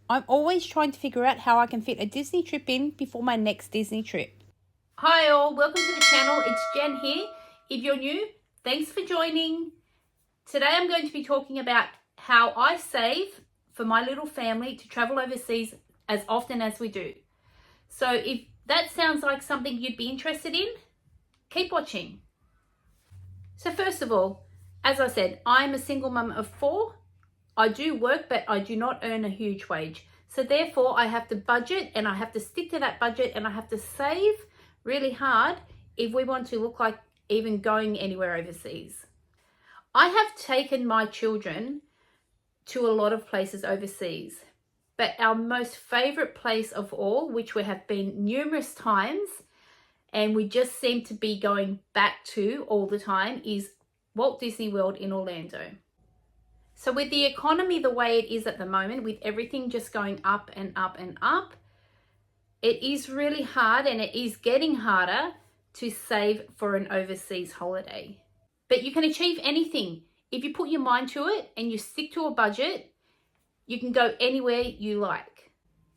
I'm always trying to figure out how I can fit a Disney trip in before my next Disney trip. Hi all, welcome to the channel. It's Jen here. If you're new, thanks for joining. Today I'm going to be talking about how I save for my little family to travel overseas as often as we do. So if that sounds like something you'd be interested in, keep watching. So first of all, as I said, I'm a single mum of 4. I do work, but I do not earn a huge wage. So therefore I have to budget and I have to stick to that budget and I have to save really hard if we want to look like even going anywhere overseas. I have taken my children to a lot of places overseas, but our most favorite place of all, which we have been numerous times and we just seem to be going back to all the time, is Walt Disney World in Orlando. So with the economy the way it is at the moment, with everything just going up and up and up, it is really hard and it is getting harder to save for an overseas holiday. But you can achieve anything. If you put your mind to it and you stick to a budget, you can go anywhere you like.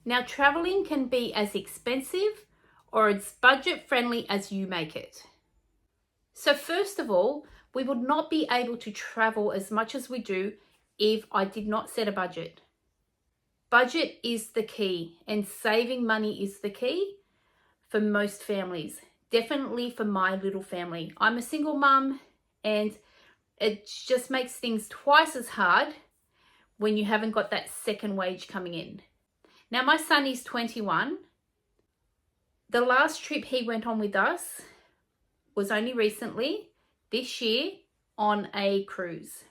Now, traveling can be as expensive or as budget friendly as you make it. So first of all, we would not be able to travel as much as we do if I did not set a budget. Budget is the key, and saving money is the key for most families. Definitely for my little family. I'm a single mum and it just makes things twice as hard when you haven't got that second wage coming in. Now my son is 21. The last trip he went on with us was only recently, this year, on a cruise.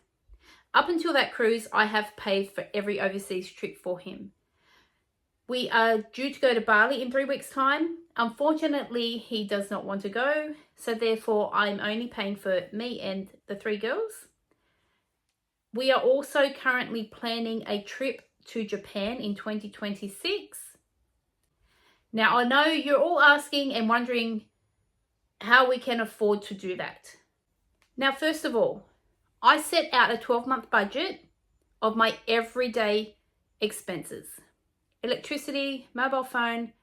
Up until that cruise, I have paid for every overseas trip for him. We are due to go to Bali in 3 weeks' time. Unfortunately, he does not want to go, so therefore I'm only paying for me and the 3 girls. We are also currently planning a trip to Japan in 2026. Now, I know you're all asking and wondering how we can afford to do that. Now, first of all, I set out a 12-month budget of my everyday expenses. Electricity, mobile phone,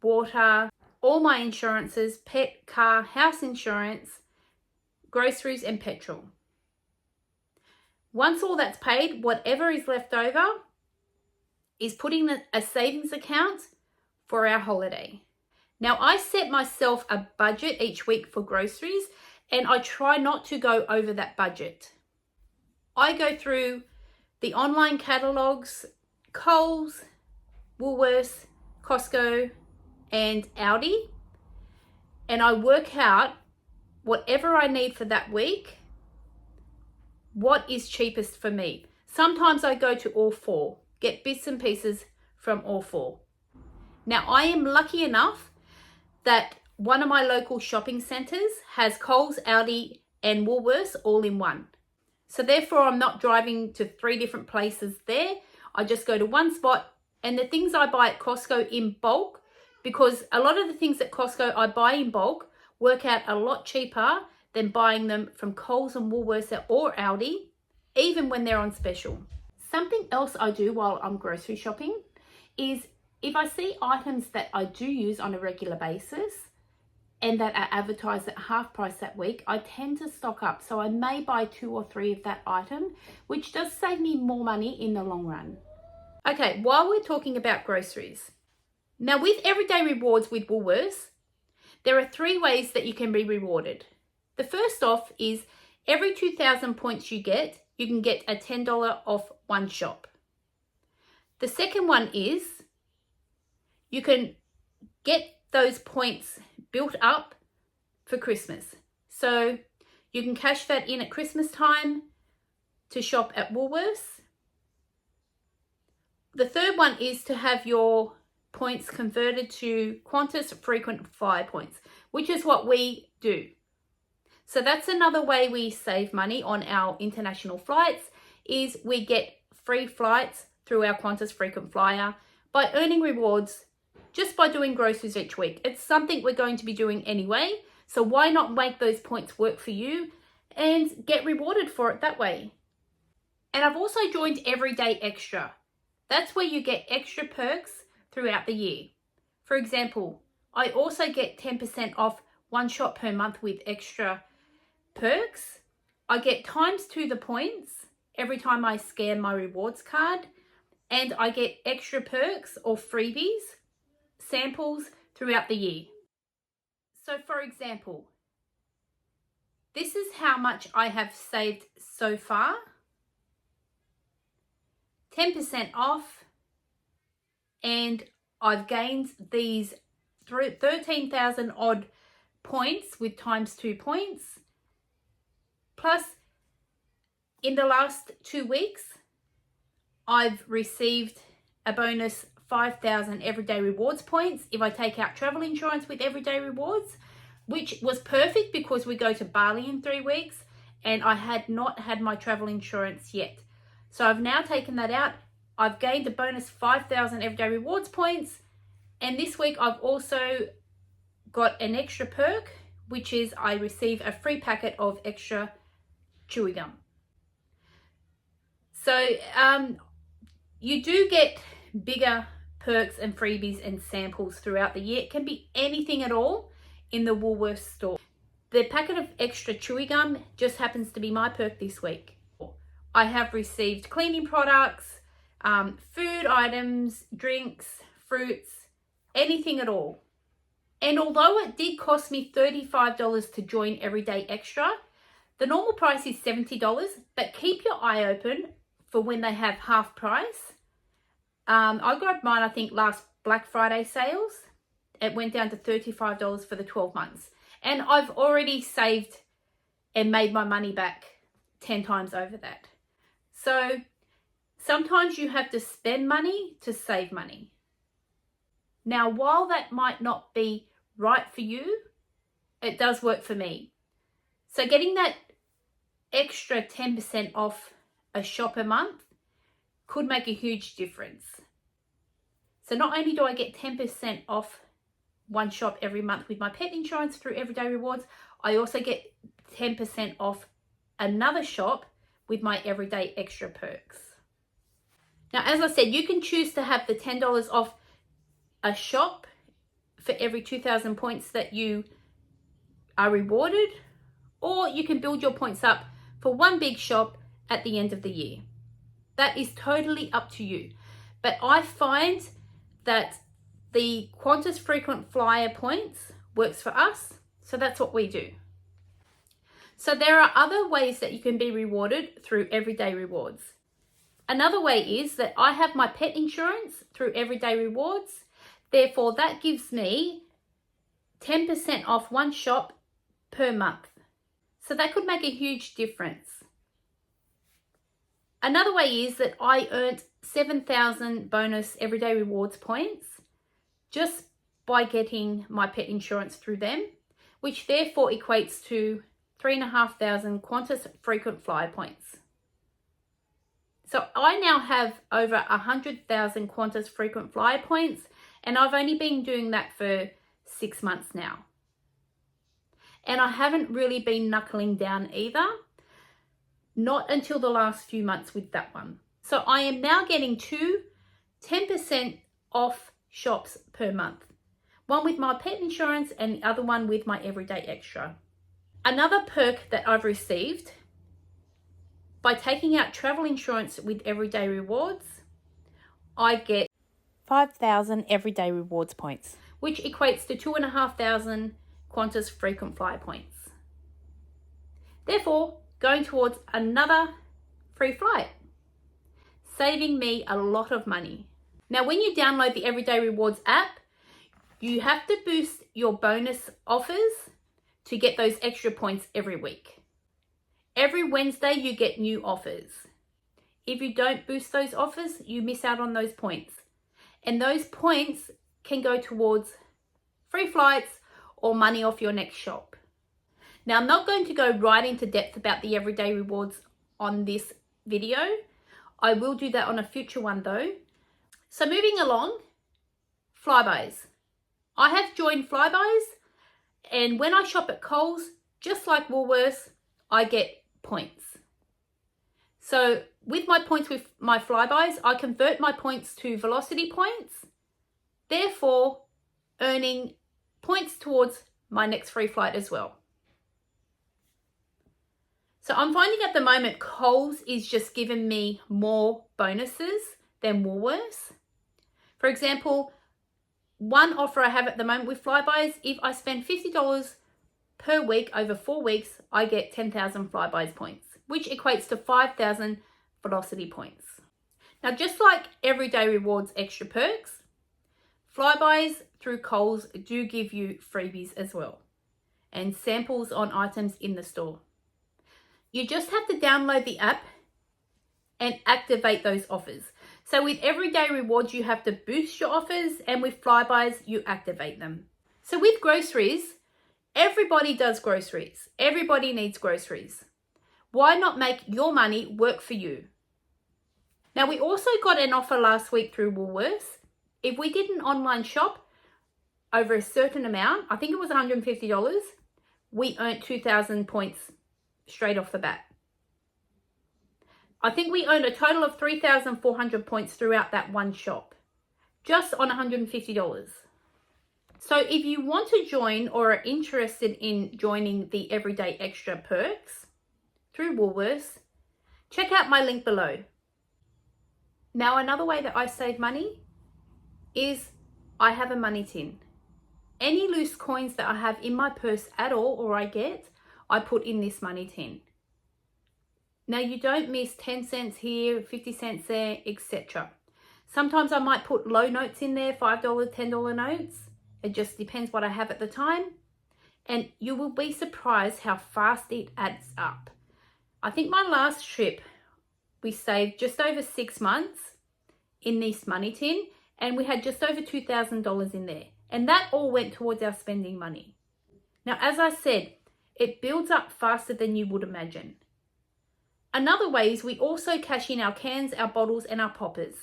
water, all my insurances, pet, car, house insurance, groceries and petrol. Once all that's paid, whatever is left over is putting in a savings account for our holiday. Now, I set myself a budget each week for groceries and I try not to go over that budget. I go through the online catalogs, Coles, Woolworths, Costco, and Aldi, and I work out whatever I need for that week, what is cheapest for me. Sometimes I go to all 4, get bits and pieces from all 4. Now, I am lucky enough that one of my local shopping centres has Coles, Aldi and Woolworths all in one. So therefore I'm not driving to 3 different places there. I just go to one spot, and the things I buy at Costco in bulk, because a lot of the things at Costco I buy in bulk work out a lot cheaper than buying them from Coles and Woolworths or Aldi, even when they're on special. Something else I do while I'm grocery shopping is if I see items that I do use on a regular basis and that are advertised at half price that week, I tend to stock up. So I may buy 2 or 3 of that item, which does save me more money in the long run. Okay, while we're talking about groceries, now with everyday rewards with Woolworths, there are 3 ways that you can be rewarded. The first off is every 2,000 points you can get a $10 off one shop. The second one is you can get those points built up for Christmas. So you can cash that in at Christmas time to shop at Woolworths. The third one is to have your points converted to Qantas frequent flyer points, which is what we do. So that's another way we save money on our international flights, is we get free flights through our Qantas frequent flyer by earning rewards just by doing groceries each week. It's something we're going to be doing anyway, so why not make those points work for you and get rewarded for it that way? And I've also joined Everyday Extra. That's where you get extra perks throughout the year. For example, I also get 10% off one shop per month with extra perks. I get ×2 the points every time I scan my rewards card, and I get extra perks or freebies, samples throughout the year. So for example, this is how much I have saved so far. 10% off, and I've gained these 13,000 odd points with ×2 points. Plus, in the last 2 weeks, I've received a bonus 5,000 everyday rewards points if I take out travel insurance with everyday rewards, which was perfect because we go to Bali in 3 weeks and I had not had my travel insurance yet. So I've now taken that out. I've gained a bonus 5,000 everyday rewards points. And this week I've also got an extra perk, which is I receive a free packet of extra chewy gum. So you do get bigger perks and freebies and samples throughout the year. It can be anything at all in the Woolworths store. The packet of extra chewy gum just happens to be my perk this week. I have received cleaning products, food items, drinks, fruits, anything at all. And although it did cost me $35 to join Everyday Extra, the normal price is $70, but keep your eye open for when they have half price. I grabbed mine, I think, last Black Friday sales. It went down to $35 for the 12 months. And I've already saved and made my money back 10 times over that. So sometimes you have to spend money to save money. Now, while that might not be right for you, it does work for me. So getting that extra 10% off a shop a month could make a huge difference. So not only do I get 10% off one shop every month with my pet insurance through Everyday Rewards, I also get 10% off another shop with my Everyday Extra perks. Now, as I said, you can choose to have the $10 off a shop for every 2,000 points that you are rewarded, or you can build your points up for one big shop at the end of the year. That is totally up to you. But I find that the Qantas frequent flyer points works for us, so that's what we do. So there are other ways that you can be rewarded through Everyday Rewards. Another way is that I have my pet insurance through Everyday Rewards. Therefore, that gives me 10% off one shop per month. So that could make a huge difference. Another way is that I earned 7,000 bonus Everyday Rewards points just by getting my pet insurance through them, which therefore equates to 3,500 Qantas frequent flyer points. So I now have over 100,000 Qantas frequent flyer points, and I've only been doing that for 6 months now. And I haven't really been knuckling down either, not until the last few months with that one. So I am now getting 10% off shops per month. One with my pet insurance and the other one with my Everyday Extra. Another perk that I've received by taking out travel insurance with Everyday Rewards, I get 5,000 Everyday Rewards points, which equates to 2,500 Qantas frequent flyer points. Therefore, going towards another free flight, saving me a lot of money. Now, when you download the Everyday Rewards app, you have to boost your bonus offers to get those extra points every week. Every Wednesday, you get new offers. If you don't boost those offers, you miss out on those points. And those points can go towards free flights or money off your next shop. Now, I'm not going to go right into depth about the Everyday Rewards on this video. I will do that on a future one though. So moving along, Flybuys. I have joined Flybuys, and when I shop at Coles, just like Woolworths, I get points. So with my points with my Flybuys, I convert my points to velocity points, therefore earning points towards my next free flight as well. So I'm finding at the moment Coles is just giving me more bonuses than Woolworths. For example, one offer I have at the moment with Flybuys, if I spend $50 per week over 4 weeks, I get 10,000 Flybuys points, which equates to 5,000 velocity points. Now, just like Everyday Rewards extra perks, Flybuys through Coles do give you freebies as well and samples on items in the store. You just have to download the app and activate those offers. So with Everyday Rewards, you have to boost your offers, and with Flybuys, you activate them. So with groceries, everybody does groceries. Everybody needs groceries. Why not make your money work for you? Now, we also got an offer last week through Woolworths. If we did an online shop over a certain amount, I think it was $150, we earned 2,000 points straight off the bat. I think we earned a total of 3,400 points throughout that one shop, just on $150. So if you want to join or are interested in joining the Everyday Extra perks through Woolworths, check out my link below. Now, another way that I save money is I have a money tin. Any loose coins that I have in my purse at all or I get, I put in this money tin. Now, you don't miss 10 cents here, 50 cents there, etc. Sometimes I might put low notes in there, $5, $10 notes. It just depends what I have at the time. And you will be surprised how fast it adds up. I think my last trip, we saved just over 6 months in this money tin, and we had just over $2,000 in there. And that all went towards our spending money. Now, as I said, it builds up faster than you would imagine. Another way is we also cash in our cans, our bottles, and our poppers.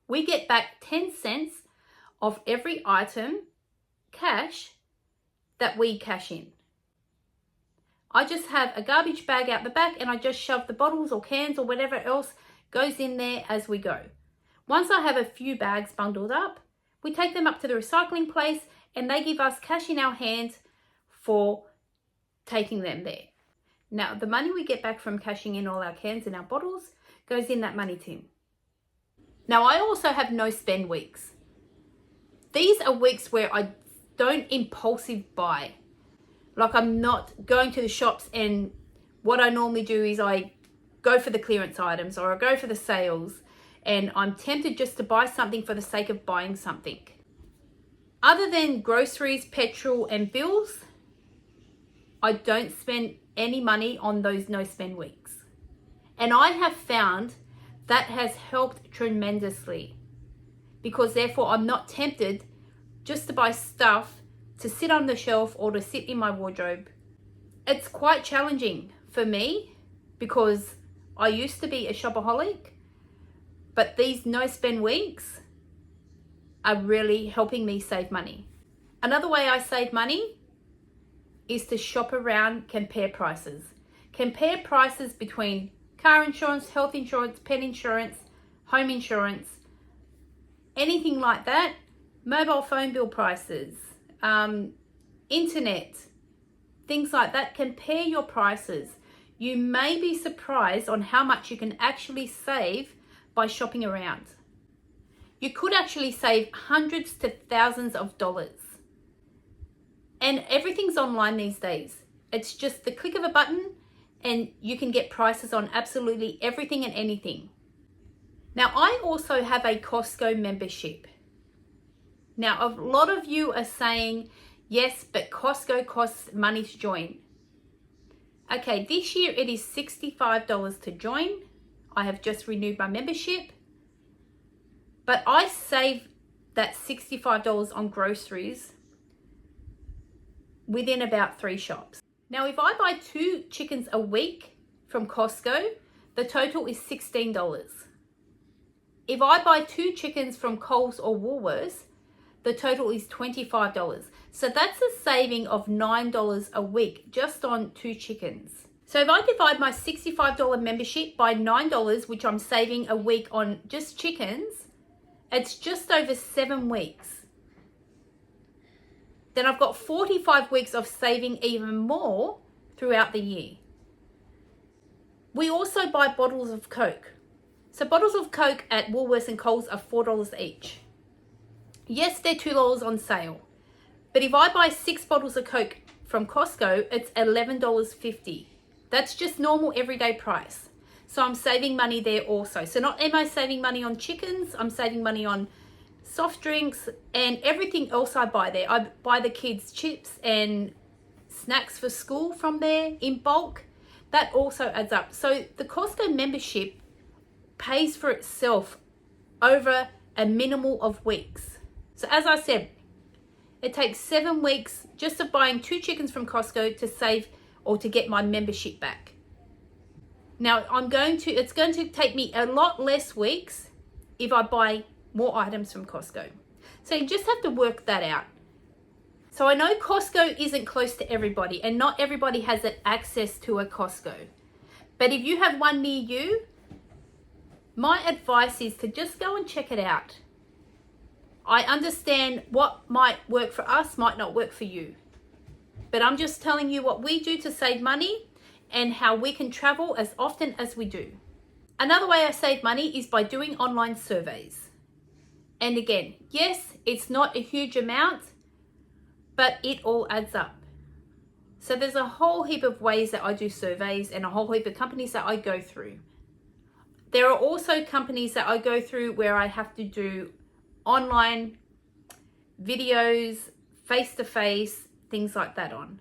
We get back 10 cents of every item, cash, that we cash in. I just have a garbage bag out the back and I just shove the bottles or cans or whatever else goes in there as we go. Once I have a few bags bundled up, we take them up to the recycling place and they give us cash in our hands for taking them there. Now, the money we get back from cashing in all our cans and our bottles goes in that money tin. Now, I also have no spend weeks. These are weeks where I don't impulsive buy. Like, I'm not going to the shops, and what I normally do is I go for the clearance items or I go for the sales, and I'm tempted just to buy something for the sake of buying something. Other than groceries, petrol, and bills, I don't spend any money on those no spend weeks. And I have found that has helped tremendously, because therefore I'm not tempted just to buy stuff to sit on the shelf or to sit in my wardrobe. It's quite challenging for me because I used to be a shopaholic, but these no spend weeks are really helping me save money. Another way I save money is to shop around, compare prices. Compare prices between car insurance, health insurance, pet insurance, home insurance, anything like that, mobile phone bill prices, internet, things like that. Compare your prices. You may be surprised on how much you can actually save by shopping around. You could actually save hundreds to thousands of dollars. And everything's online these days. It's just the click of a button and you can get prices on absolutely everything and anything. Now, I also have a Costco membership. Now, a lot of you are saying, yes, but Costco costs money to join. Okay, this year it is $65 to join. I have just renewed my membership. But I save that $65 on groceries within about 3 shops. Now, if I buy 2 chickens a week from Costco, the total is $16. If I buy 2 chickens from Coles or Woolworths, the total is $25. So that's a saving of $9 a week just on 2 chickens. So if I divide my $65 membership by $9, which I'm saving a week on just chickens, it's just over 7 weeks. Then I've got 45 weeks of saving even more throughout the year. We also buy bottles of Coke. So bottles of Coke at Woolworths and Coles are $4 each. Yes, they're $2 on sale. But if I buy 6 bottles of Coke from Costco, it's $11.50. That's just normal everyday price. So I'm saving money there also. So not am I saving money on chickens, I'm saving money on soft drinks and everything else I buy there. I buy the kids chips and snacks for school from there in bulk. That also adds up. So the Costco membership pays for itself over a minimal of weeks. So as I said, it takes 7 weeks just of buying 2 chickens from Costco to save or to get my membership back. Now it's going to take me a lot less weeks if I buy more items from Costco. So you just have to work that out. So I know Costco isn't close to everybody and not everybody has access to a Costco. But if you have one near you, my advice is to just go and check it out. I understand what might work for us might not work for you. But I'm just telling you what we do to save money and how we can travel as often as we do. Another way I save money is by doing online surveys. And again, yes, it's not a huge amount, but it all adds up. So there's a whole heap of ways that I do surveys and a whole heap of companies that I go through. There are also companies that I go through where I have to do online videos, face-to-face, things like that on.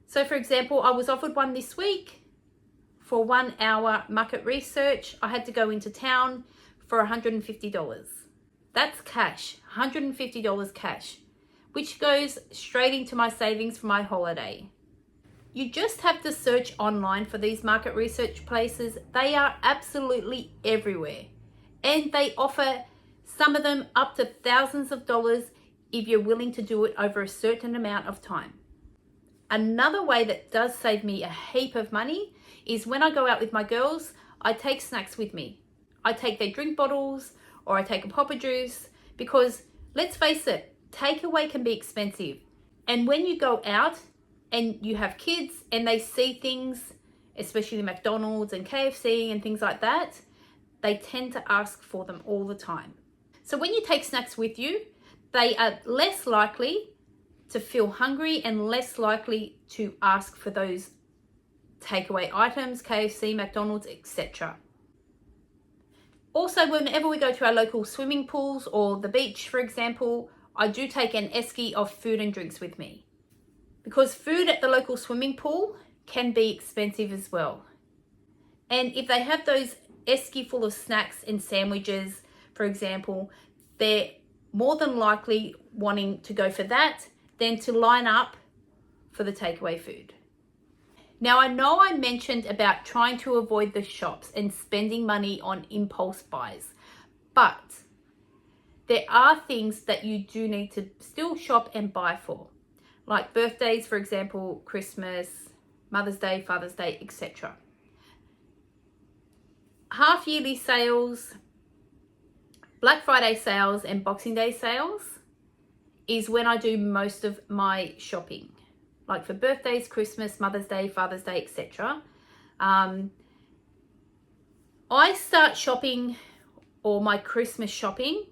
So for example, I was offered one this week for 1 hour market research. I had to go into town for $150. That's cash, $150 cash, which goes straight into my savings for my holiday. You just have to search online for these market research places. They are absolutely everywhere. And they offer some of them up to thousands of dollars if you're willing to do it over a certain amount of time. Another way that does save me a heap of money is when I go out with my girls, I take snacks with me. I take their drink bottles or I take a pop of juice because let's face it, takeaway can be expensive. And when you go out and you have kids and they see things, especially McDonald's and KFC and things like that, they tend to ask for them all the time. So when you take snacks with you, they are less likely to feel hungry and less likely to ask for those takeaway items, KFC, McDonald's, etc. Also, whenever we go to our local swimming pools or the beach, for example, I do take an esky of food and drinks with me because food at the local swimming pool can be expensive as well. And if they have those esky full of snacks and sandwiches, for example, they're more than likely wanting to go for that than to line up for the takeaway food. Now, I know I mentioned about trying to avoid the shops and spending money on impulse buys, but there are things that you do need to still shop and buy for, like birthdays, for example, Christmas, Mother's Day, Father's Day, etc. Half-yearly sales, Black Friday sales and Boxing Day sales is when I do most of my shopping, like for birthdays, Christmas, Mother's Day, Father's Day, etc. I start shopping or my Christmas shopping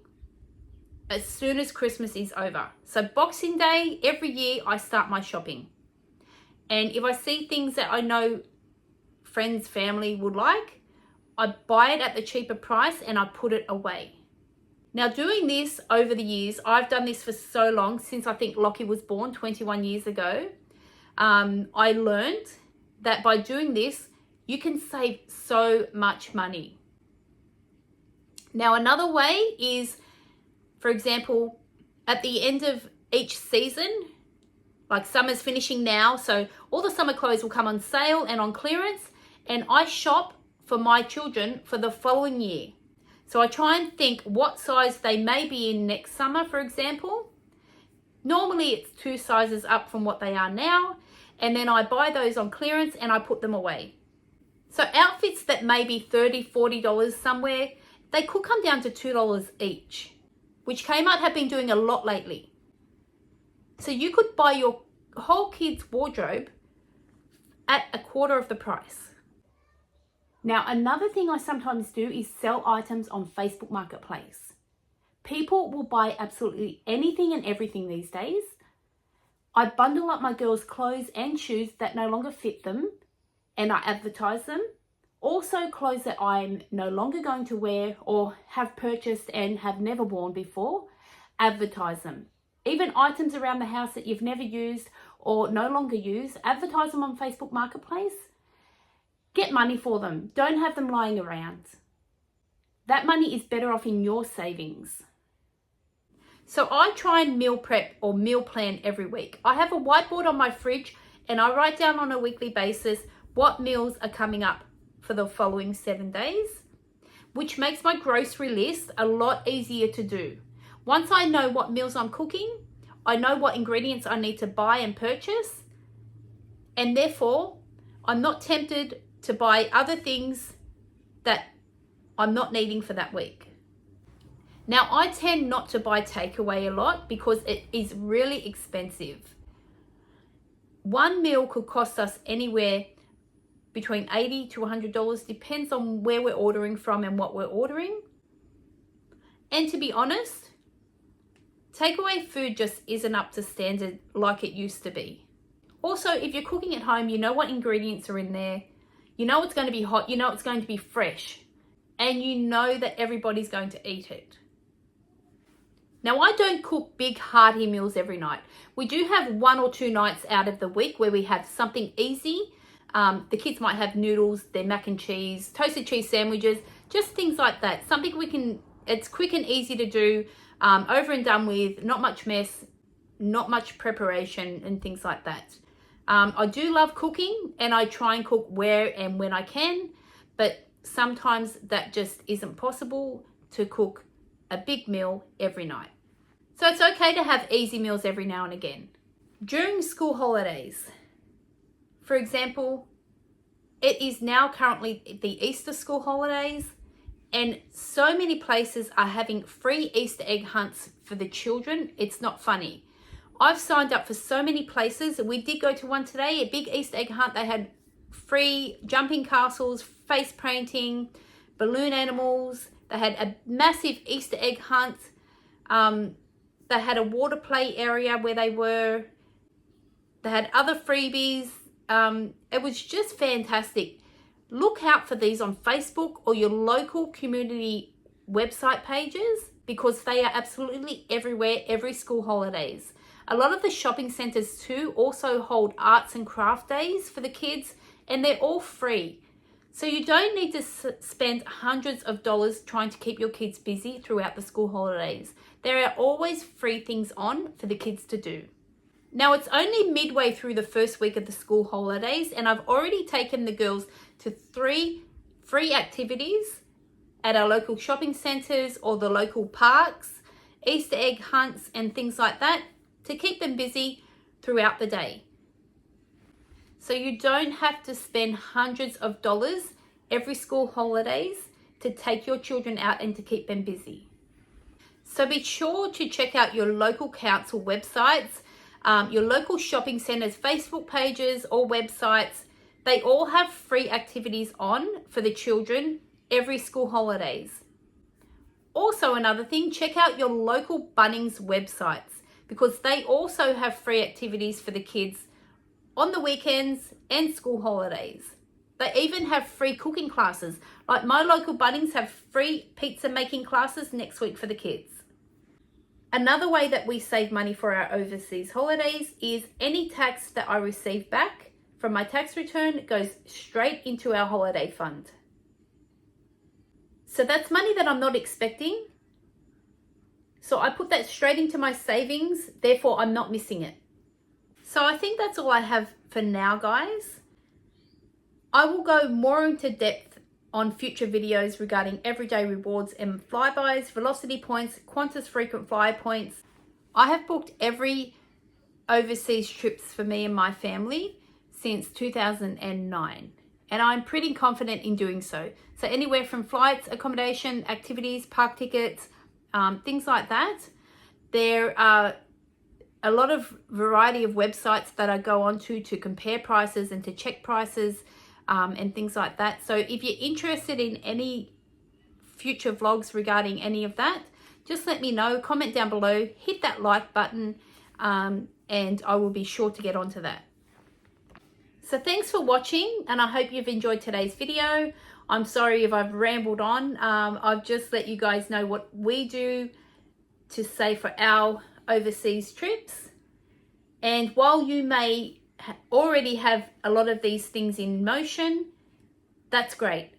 as soon as Christmas is over. So Boxing Day, every year I start my shopping. And if I see things that I know friends, family would like, I buy it at the cheaper price and I put it away. Now, doing this over the years, I've done this for so long, since I think Lockie was born 21 years ago. I learned that by doing this, you can save so much money. Now, another way is, for example, at the end of each season, like summer's finishing now, so all the summer clothes will come on sale and on clearance, and I shop for my children for the following year. So I try and think what size they may be in next summer, for example. Normally it's 2 sizes up from what they are now. and then I buy those on clearance and I put them away. So outfits that may be $30, $40 somewhere, they could come down to $2 each, which Kmart have been doing a lot lately. So you could buy your whole kid's wardrobe at a quarter of the price. Now, another thing I sometimes do is sell items on Facebook Marketplace. People will buy absolutely anything and everything these days. I bundle up my girls' clothes and shoes that no longer fit them, and I advertise them. Also clothes that I'm no longer going to wear or have purchased and have never worn before, advertise them. Even items around the house that you've never used or no longer use, advertise them on Facebook Marketplace. Get money for them. Don't have them lying around. That money is better off in your savings. So I try and meal prep or meal plan every week. I have a whiteboard on my fridge and I write down on a weekly basis what meals are coming up for the following 7 days, which makes my grocery list a lot easier to do. Once I know what meals I'm cooking, I know what ingredients I need to buy and purchase, and therefore I'm not tempted to buy other things that I'm not needing for that week. Now, I tend not to buy takeaway a lot because it is really expensive. One meal could cost us anywhere between $80 to $100, depends on where we're ordering from and what we're ordering. And to be honest, takeaway food just isn't up to standard like it used to be. Also, if you're cooking at home, you know what ingredients are in there. You know it's going to be hot, you know it's going to be fresh, and you know that everybody's going to eat it. Now, I don't cook big hearty meals every night. We do have 1 or 2 nights out of the week where we have something easy. The kids might have noodles, their mac and cheese, toasted cheese sandwiches, just things like that. Something it's quick and easy to do, over and done with, not much mess, not much preparation and things like that. I do love cooking and I try and cook where and when I can, but sometimes that just isn't possible to cook a big meal every night. So it's okay to have easy meals every now and again. During school holidays, for example, it is now currently the Easter school holidays, and so many places are having free Easter egg hunts for the children. It's not funny. I've signed up for so many places. We did go to one today, a big Easter egg hunt. They had free jumping castles, face painting, balloon animals. They had a massive Easter egg hunt. They had a water play area where they had other freebies. It was just fantastic. Look out for these on Facebook or your local community website pages because they are absolutely everywhere every school holidays. A lot of the shopping centers too also hold arts and craft days for the kids, and they're all free. So you don't need to spend hundreds of dollars trying to keep your kids busy throughout the school holidays. There are always free things on for the kids to do. Now, it's only midway through the first week of the school holidays, and I've already taken the girls to 3 free activities at our local shopping centres or the local parks, Easter egg hunts and things like that to keep them busy throughout the day. So you don't have to spend hundreds of dollars every school holidays to take your children out and to keep them busy. So be sure to check out your local council websites, your local shopping centres, Facebook pages or websites. They all have free activities on for the children every school holidays. Also, another thing, check out your local Bunnings websites because they also have free activities for the kids on the weekends and school holidays. They even have free cooking classes. Like my local Bunnings have free pizza making classes next week for the kids. Another way that we save money for our overseas holidays is any tax that I receive back from my tax return goes straight into our holiday fund. So that's money that I'm not expecting. So I put that straight into my savings, therefore I'm not missing it. So I think that's all I have for now, guys. I will go more into depth on future videos regarding everyday rewards and flybys, velocity points, Qantas frequent flyer points. I have booked every overseas trips for me and my family. since 2009. And I'm pretty confident in doing so. So anywhere from flights, accommodation, activities, park tickets, things like that. There are a lot of variety of websites that I go onto to compare prices and to check prices and things like that. So if you're interested in any future vlogs regarding any of that, just let me know, comment down below, hit that like button, and I will be sure to get onto that. So thanks for watching, and I hope you've enjoyed today's video. I'm sorry if I've rambled on. I've just let you guys know what we do to save for our overseas trips. And while you may already have a lot of these things in motion, that's great.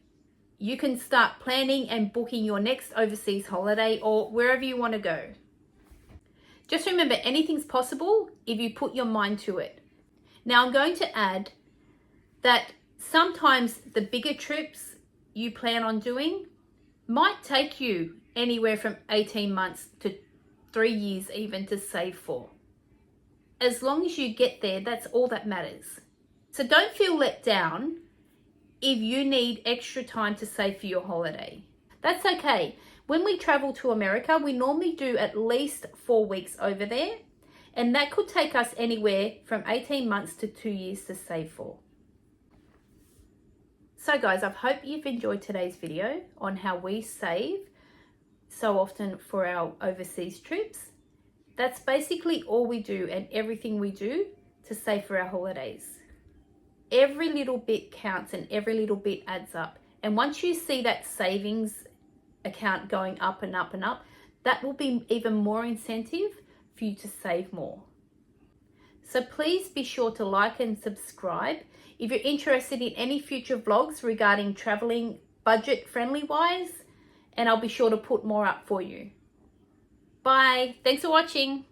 You can start planning and booking your next overseas holiday or wherever you want to go. Just remember, anything's possible if you put your mind to it. Now I'm going to add that sometimes the bigger trips you plan on doing might take you anywhere from 18 months to 3 years even to save for. As long as you get there, that's all that matters. So don't feel let down if you need extra time to save for your holiday. That's okay. When we travel to America, we normally do at least 4 weeks over there, and that could take us anywhere from 18 months to 2 years to save for. So guys, I hope you've enjoyed today's video on how we save so often for our overseas trips. That's basically all we do and everything we do to save for our holidays. Every little bit counts and every little bit adds up. And once you see that savings account going up and up and up, that will be even more incentive for you to save more. So please be sure to like and subscribe. If you're interested in any future vlogs regarding traveling budget friendly wise, and I'll be sure to put more up for you. Bye. Thanks for watching.